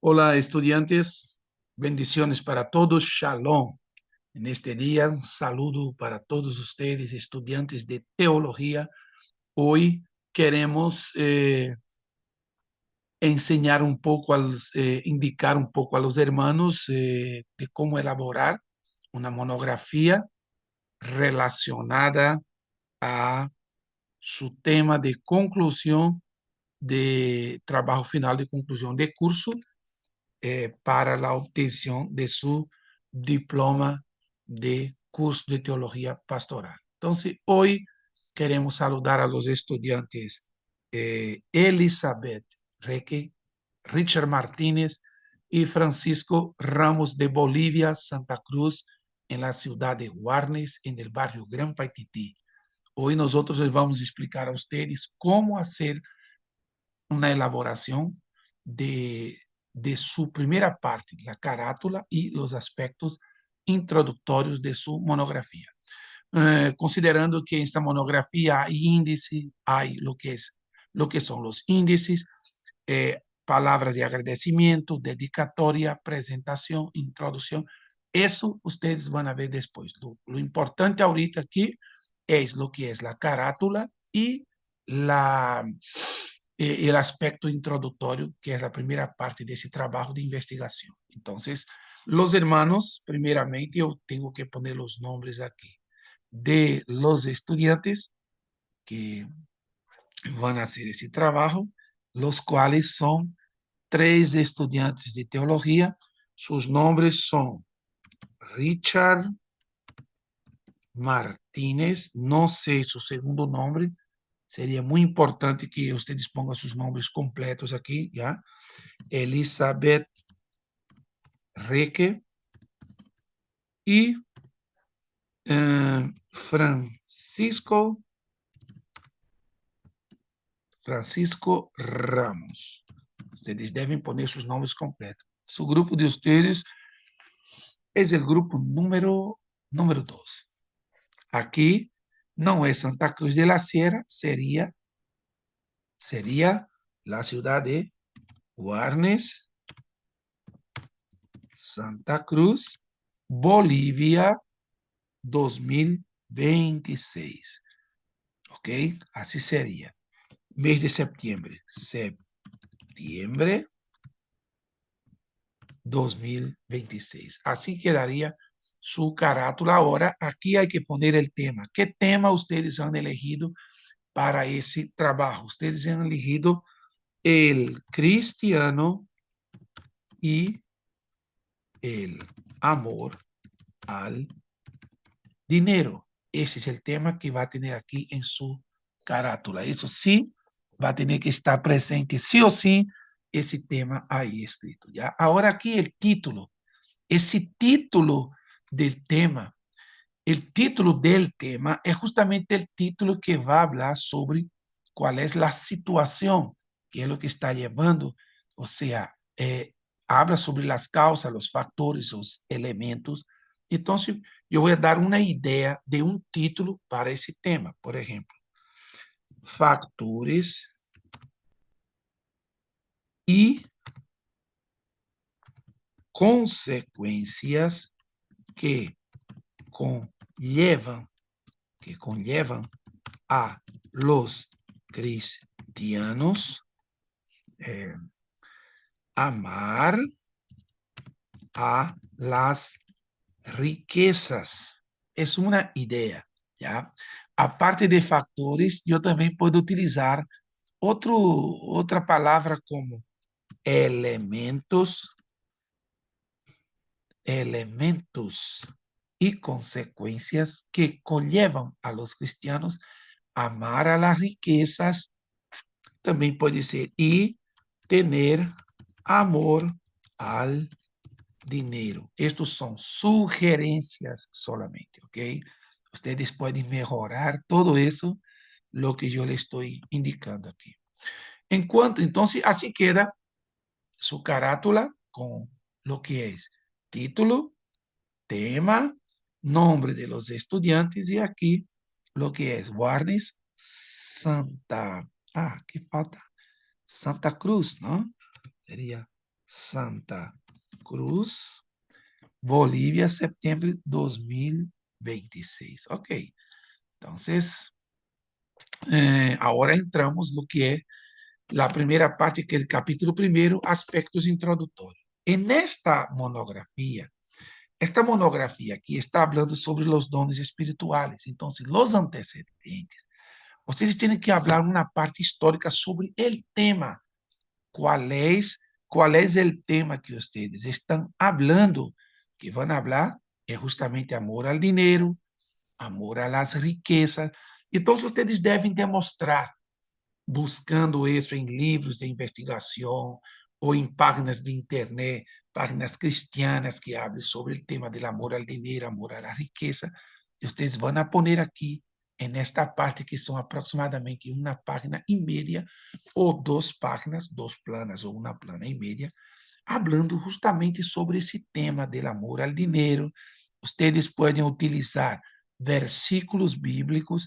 Hola estudiantes, bendiciones para todos, shalom. En este día, un saludo para todos ustedes, estudiantes de teología. Hoy queremos enseñar un poco, indicar un poco a los hermanos de cómo elaborar una monografía relacionada a su tema de conclusión de trabajo final de conclusión de curso para la obtención de su diploma de curso de teología pastoral. Entonces, hoy queremos saludar a los estudiantes Elizabeth Reque, Richard Martínez y Francisco Ramos de Bolivia, Santa Cruz, en la ciudad de Guarnes, en el barrio Gran Paititi. Hoy nosotros les vamos a explicar a ustedes cómo hacer una elaboración de su primera parte, la carátula y los aspectos introductorios de su monografía. Considerando que en esta monografía hay índice, hay lo que son los índices, palabras de agradecimiento, dedicatoria, presentación, introducción. Eso ustedes van a ver después. Lo importante ahorita aquí es lo que es la carátula y la, el aspecto introductorio, que es la primera parte de ese trabajo de investigación. Entonces, los hermanos, primeramente, yo tengo que poner los nombres aquí de los estudiantes que van a hacer ese trabajo, los cuales son tres estudiantes de teología. Sus nombres son Richard Martínez, no sé su segundo nombre, sería muy importante que ustedes pongan sus nombres completos aquí, ¿ya? Elizabeth Reque y Francisco Ramos. Ustedes deben poner sus nombres completos. Su grupo de ustedes es el grupo número 2. Aquí no es Santa Cruz de la Sierra, sería la ciudad de Guarnes, Santa Cruz, Bolivia 2026. ¿Ok? Así sería. Mes de septiembre. Septiembre 2026. Así quedaría su carátula. Ahora, aquí hay que poner el tema. ¿Qué tema ustedes han elegido para ese trabajo? Ustedes han elegido el cristiano y el amor al dinero. Ese es el tema que va a tener aquí en su carátula. Eso sí, va a tener que estar presente sí o sí ese tema ahí escrito. ¿Ya? Ahora aquí el título. Ese título del tema, el título del tema es justamente el título que va a hablar sobre cuál es la situación, qué es lo que está llevando, o sea, habla sobre las causas, los factores, los elementos. Entonces, yo voy a dar una idea de un título para ese tema, por ejemplo, factores y consecuencias que conllevan, que conllevan a los cristianos eh, amar a las riquezas. Es una idea, ¿ya? Aparte de factores, yo también puedo utilizar otra palabra como elementos, elementos y consecuencias que conllevan a los cristianos amar a las riquezas. También puede ser y tener amor al dinero. Estos son sugerencias solamente, ¿ok? Ustedes pueden mejorar todo eso, lo que yo les estoy indicando aquí. En cuanto, entonces, así queda su carátula con lo que es título, tema, nombre de los estudiantes y aquí lo que es Guarnes Santa, ¿qué falta? Santa Cruz, ¿no? Sería Santa Cruz, Bolívia, setembro de 2026. Ok. Então, agora entramos no que é a primeira parte, que é o capítulo primeiro, aspectos introdutórios. Esta monografia aqui está falando sobre os dones espirituais. Então, os antecedentes, vocês têm que falar uma parte histórica sobre o tema. Qual é o tema que vocês estão falando? Que vão falar é justamente amor ao dinheiro, amor a las riquezas. Então, vocês devem demonstrar, buscando isso em livros de investigação ou em páginas de internet, páginas cristianas que hablam sobre o tema do amor ao dinheiro, amor à riqueza. Vocês vão a poner aqui, nesta parte, que são aproximadamente uma página e meia, ou duas páginas, duas planas ou uma plana e meia, hablando justamente sobre esse tema do amor ao dinheiro. Vocês podem utilizar versículos bíblicos,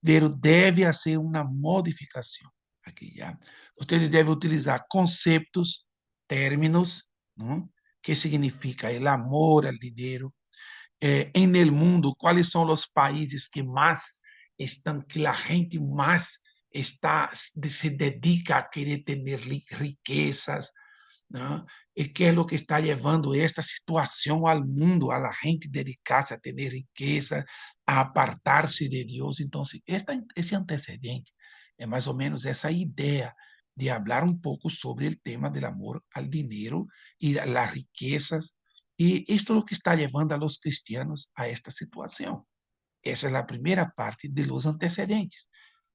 pero deve hacer uma modificação. Aqui já. Vocês devem utilizar conceitos, términos, não? Que significa o amor ao dinheiro. Em el mundo, quais são os países que mais estão, que a gente mais está, se dedica a querer ter riquezas, ¿no? ¿Y qué es lo que está llevando esta situación al mundo, a la gente dedicarse a tener riqueza, a apartarse de Dios? Entonces, ese antecedente es más o menos esa idea de hablar un poco sobre el tema del amor al dinero y las riquezas. Y esto es lo que está llevando a los cristianos a esta situación. Esa es la primera parte de los antecedentes.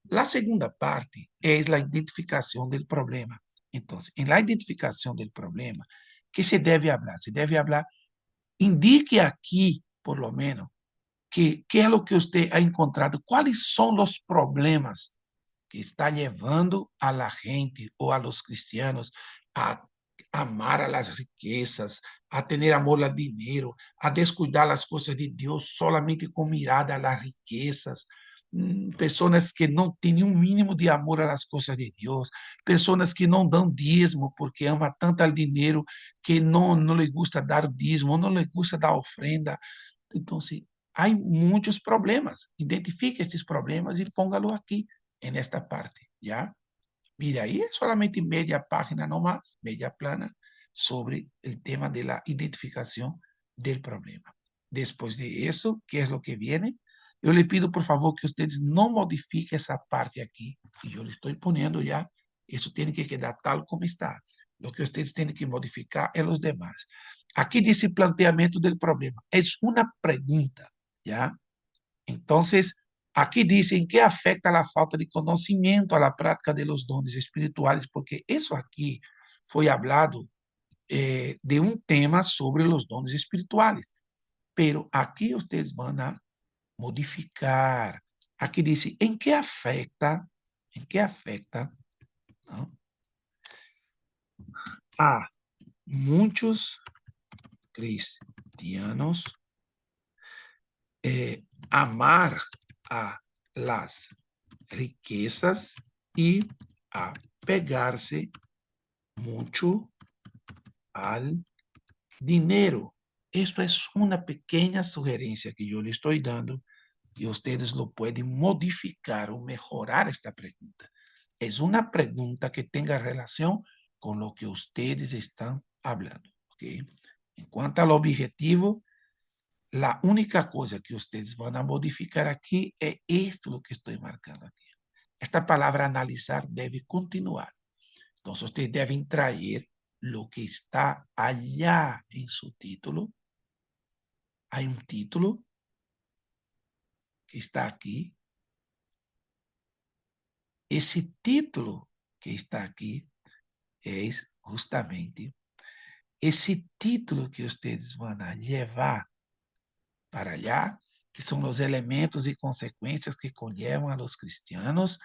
La segunda parte es la identificación del problema. Entonces, en la identificación del problema, ¿qué se debe hablar? Se debe hablar, indique aquí, por lo menos, qué es lo que usted ha encontrado, cuáles son los problemas que está llevando a la gente o a los cristianos a amar a las riquezas, a tener amor al dinero, a descuidar las cosas de Dios solamente con mirada a las riquezas. Pessoas que não têm um mínimo de amor às coisas de Deus, pessoas que não dão dízimo porque ama tanto ao dinheiro que não lhe gusta dar dízimo, não lhe gusta dar ofrenda. Então, há muitos problemas. Identifique esses problemas e póngalo aqui, nesta parte, ¿ya? Mira, ahí es solamente media página nomás, media plana, sobre el tema de la identificación del problema. Después de eso, ¿qué es lo que viene? Yo le pido, por favor, que ustedes no modifiquen esa parte aquí, que yo le estoy poniendo ya. Eso tiene que quedar tal como está. Lo que ustedes tienen que modificar es los demás. Aquí dice planteamiento del problema. Es una pregunta, ¿ya? Entonces, aqui dizem que afeta a falta de conhecimento à prática de los dones espirituais, porque isso aqui foi hablado de um tema sobre os dones espirituais. Pero aqui vocês vão a modificar. Aqui diz em que afeta, não? A muitos cristianos amar a las riquezas e apegar-se muito al dinheiro. Esto é uma pequena sugerência que eu lhe estou dando e vocês lo podem modificar ou melhorar esta pergunta. É uma pergunta que tenha relação com o que vocês estão falando, ok? Em quanto ao objetivo, a única coisa que vocês vão modificar aqui é isto que estou marcando aqui. Esta palavra analisar deve continuar. Então, vocês devem trazer lo que está allá en su título. Hay un título que está aquí. Ese título que está aquí es justamente esse título que vocês vão levar para allá, que são os elementos e consequências que conllevam a los cristianos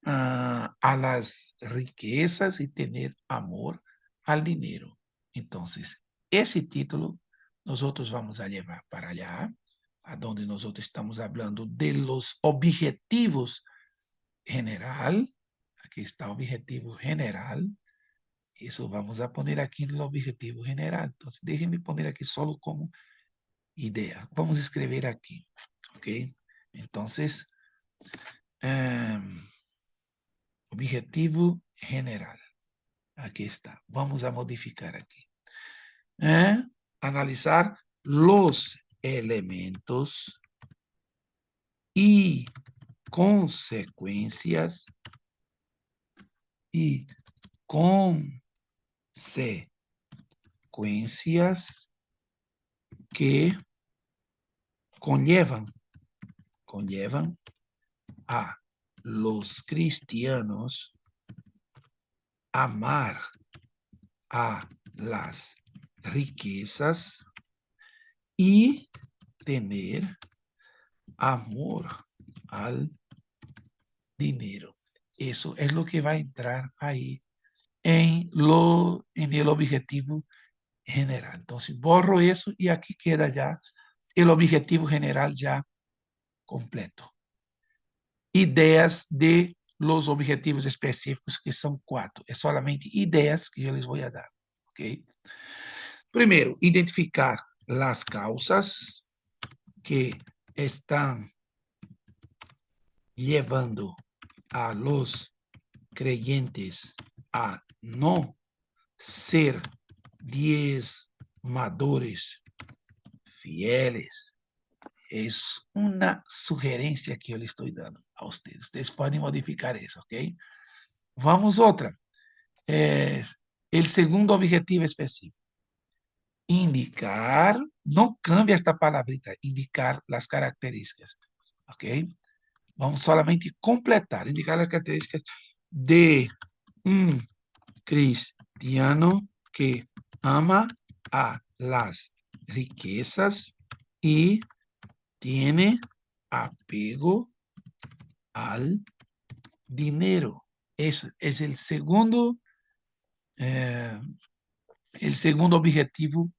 a las riquezas y tener amor al dinero. Entonces, ese título nosotros vamos a llevar para allá, a donde nosotros estamos hablando de los objetivos general. Aquí está objetivo general. Eso vamos a poner aquí en el objetivo general. Entonces, déjenme poner aquí solo como idea. Vamos a escribir aquí, ¿ok? Entonces, objetivo general. Aquí está. Vamos a modificar aquí. Analizar los elementos y consecuencias y consecuencias que conllevan a los cristianos amar a las riquezas y tener amor al dinero. Eso es lo que va a entrar ahí en el objetivo general. Entonces, borro eso y aquí queda ya el objetivo general ya completo. Ideas de los objetivos específicos, que son 4. Es solamente ideas que yo les voy a dar. ¿Ok? Primero, identificar las causas que están llevando a los creyentes a no ser diezmadores fieles. Es una sugerencia que yo le estoy dando a ustedes. Ustedes pueden modificar eso, ¿ok? Vamos otra. El segundo objetivo específico. Indicar, no cambia esta palabrita, indicar las características, ¿ok? Vamos solamente completar, indicar las características de un cristiano que ama a las riquezas y tiene apego al dinero. Es eh, el segundo objetivo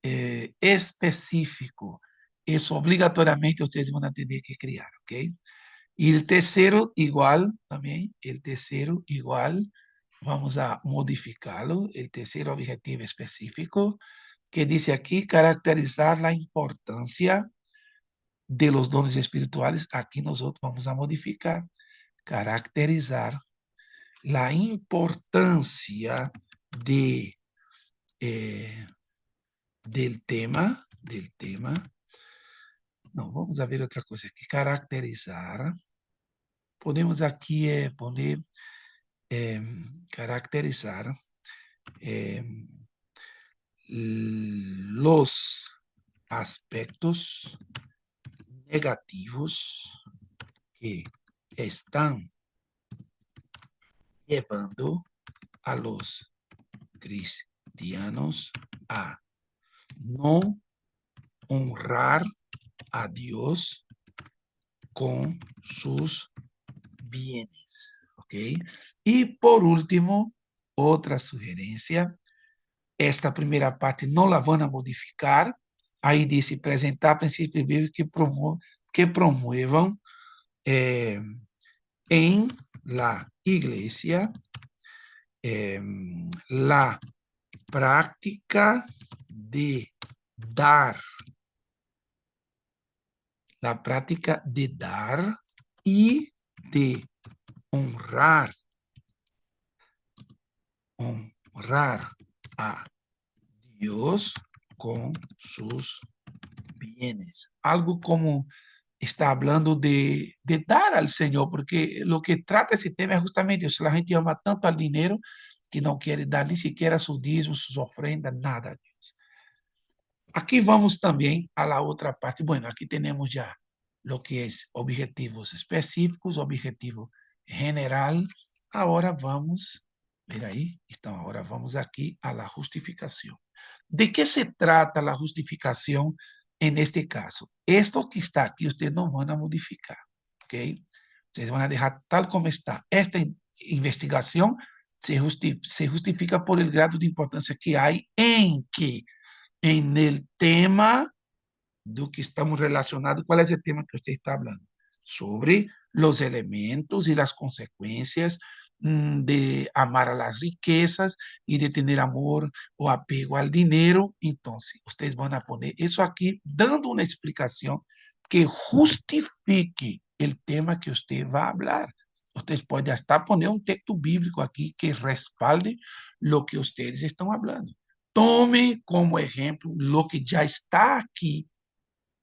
específico. Eso obligatoriamente ustedes van a tener que crear, ¿ok? Y el tercero igual también, el tercero igual, vamos a modificarlo, el tercer objetivo específico, que dice aquí caracterizar la importancia de los dones espirituales. Aquí nosotros vamos a modificar, caracterizar la importancia de, eh, del tema. No, vamos a ver otra cosa aquí, caracterizar. Podemos aquí poner caracterizar eh, los aspectos negativos que están llevando a los cristianos a no honrar a Dios con sus bienes. ¿Ok? Y por último, otra sugerencia. Esta primeira parte não la van a modificar. Aí dice apresentar princípios bíblicos que promuevam em la iglesia la práctica de dar, la práctica de dar y de honrar, honrar a Dios con sus bienes. Algo como está hablando de dar al Señor, porque lo que trata ese tema es justamente eso. La gente ama tanto al dinero que no quiere dar ni siquiera sus diezmos, sus ofrendas, nada a Dios. Aquí vamos también a la otra parte. Bueno, aquí tenemos ya lo que es objetivos específicos, objetivo general. Ahora vamos, ver ahí, então, ahora vamos aquí a la justificación. ¿De qué se trata la justificación en este caso? Esto que está aquí, ustedes no van a modificar, ¿ok? Ustedes van a dejar tal como está. Esta investigación se justifica por el grado de importancia que hay en que en el tema do que estamos relacionados. ¿Cuál es el tema que usted está hablando? Sobre los elementos y las consecuencias de amar a las riquezas y de tener amor o apego al dinero. Entonces, ustedes van a poner eso aquí, dando una explicación que justifique el tema que usted va a hablar. Ustedes pueden hasta poner un texto bíblico aquí que respalde lo que ustedes están hablando. Tome como ejemplo lo que ya está aquí,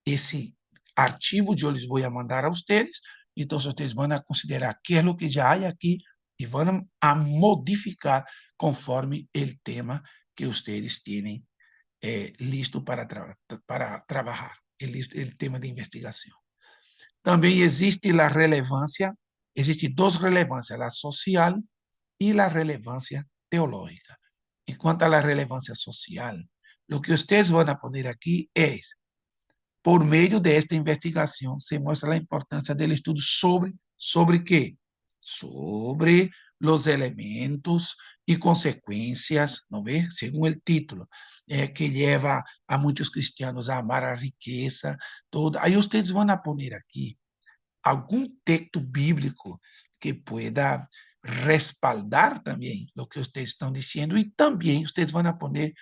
esse arquivo eu lhes vou mandar a vocês, então vocês vão considerar que é o que já há aqui e vão a modificar conforme o tema que vocês têm listo para trabalhar, o tema de investigação. Também existe a relevância, existe duas relevâncias, a social e a relevância teológica. E quanto à relevância social, o que vocês vão poner aqui é por meio desta investigação, se mostra a importância do estudo sobre quê? Sobre os elementos e consequências, não vê? Segundo o título, que leva a muitos cristianos a amar a riqueza, toda. Aí vocês vão poner aqui algum texto bíblico que pueda respaldar também o que vocês estão dizendo e também vocês vão poner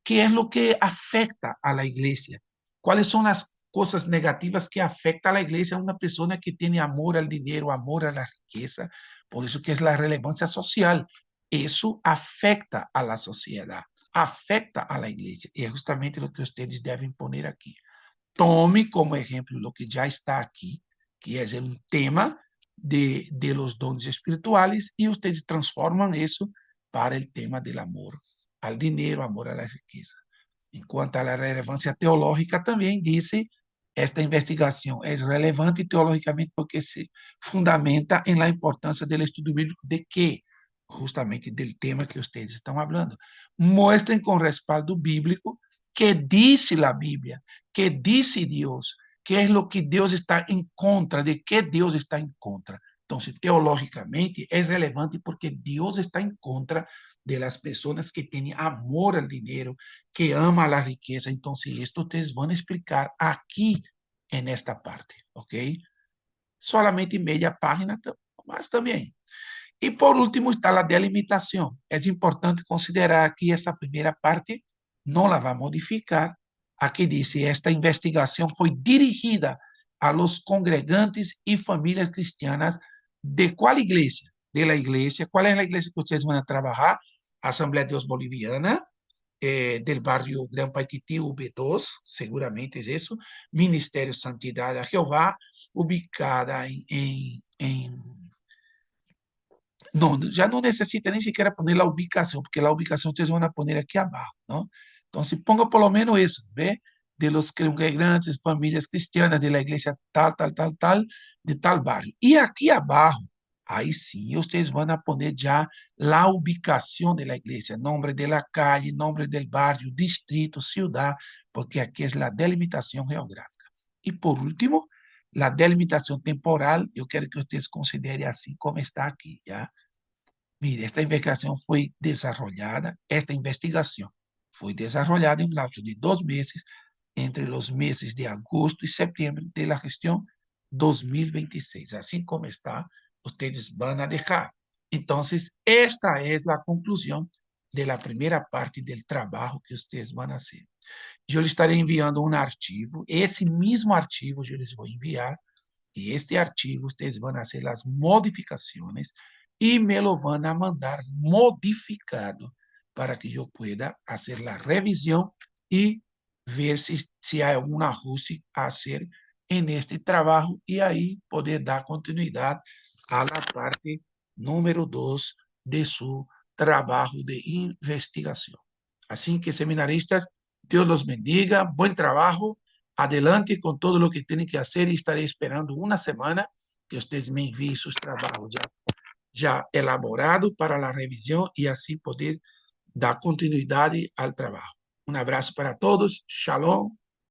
que é o que afeta a la igreja. Quais são as coisas negativas que afetam a igreja a uma pessoa que tem amor ao dinheiro, amor à riqueza? Por isso que é a relevância social. Isso afeta a la sociedade, afeta a la igreja. E é justamente o que vocês devem poner aqui. Tome como exemplo o que já está aqui, que é um tema de los dones espirituales, e vocês transformam isso para o tema do amor al dinheiro, amor à riqueza. Em quanto à relevância teológica, também disse, esta investigação é relevante teologicamente porque se fundamenta em la importância do estudo bíblico de quê? Justamente do tema que vocês estão falando. Mostrem com respaldo bíblico que disse a Bíblia, que disse Deus, que é o que Deus está em contra, de que Deus está em contra. Então, teologicamente, é relevante porque Deus está em contra de las pessoas que têm amor ao dinheiro, que amam a riqueza. Então, isto vocês vão explicar aqui nesta parte, ok? Solamente meia página, mas também. E por último está a delimitação. É importante considerar que essa primeira parte não la vai modificar. Aqui diz: esta investigação foi dirigida a los congregantes e famílias cristianas de qual igreja? De la igreja. Qual é a igreja que vocês vão trabalhar? Assembleia de Deus Boliviana, del barrio Gran Paititi, UB2, seguramente é isso. Ministério Santidade a Jeová, ubicada em não, já não necessita nem sequer poner a ubicação, porque a ubicação vocês vão poner aqui abaixo, não? Então, se ponga pelo menos isso, ¿ve? De los congregantes, famílias cristianas de la igreja tal, tal, tal, tal, de tal barrio. E aqui abaixo, aí sim, vocês vão poner já a ubicação da igreja, nome da calle, nome do barrio, distrito, ciudad, porque aqui é a delimitação geográfica. E por último, a delimitação temporal, eu quero que vocês considerem assim como está aqui, já? Mire, esta investigação foi desarrollada em um lapso de 2 meses, entre os meses de agosto e setembro da gestão 2026. Assim como está, vocês vão deixar. Então, esta é a conclusão da primeira parte do trabalho que vocês vão fazer. Eu lhes estarei enviando um arquivo, esse mesmo arquivo eu lhes vou enviar, e este arquivo vocês vão fazer as modificações e me lo vão mandar modificado para que eu pueda fazer a revisão e ver se há algum ajuste a fazer neste trabalho e aí poder dar continuidade à parte número 2 de seu trabalho de investigação. Assim que, seminaristas, Deus los bendiga, buen trabajo, adelante con todo lo que tienen que hacer y estaré esperando una semana que ustedes me envíen sus trabajos ya elaborados para la revisión y así poder dar continuidad al trabajo. Un abrazo para todos, shalom.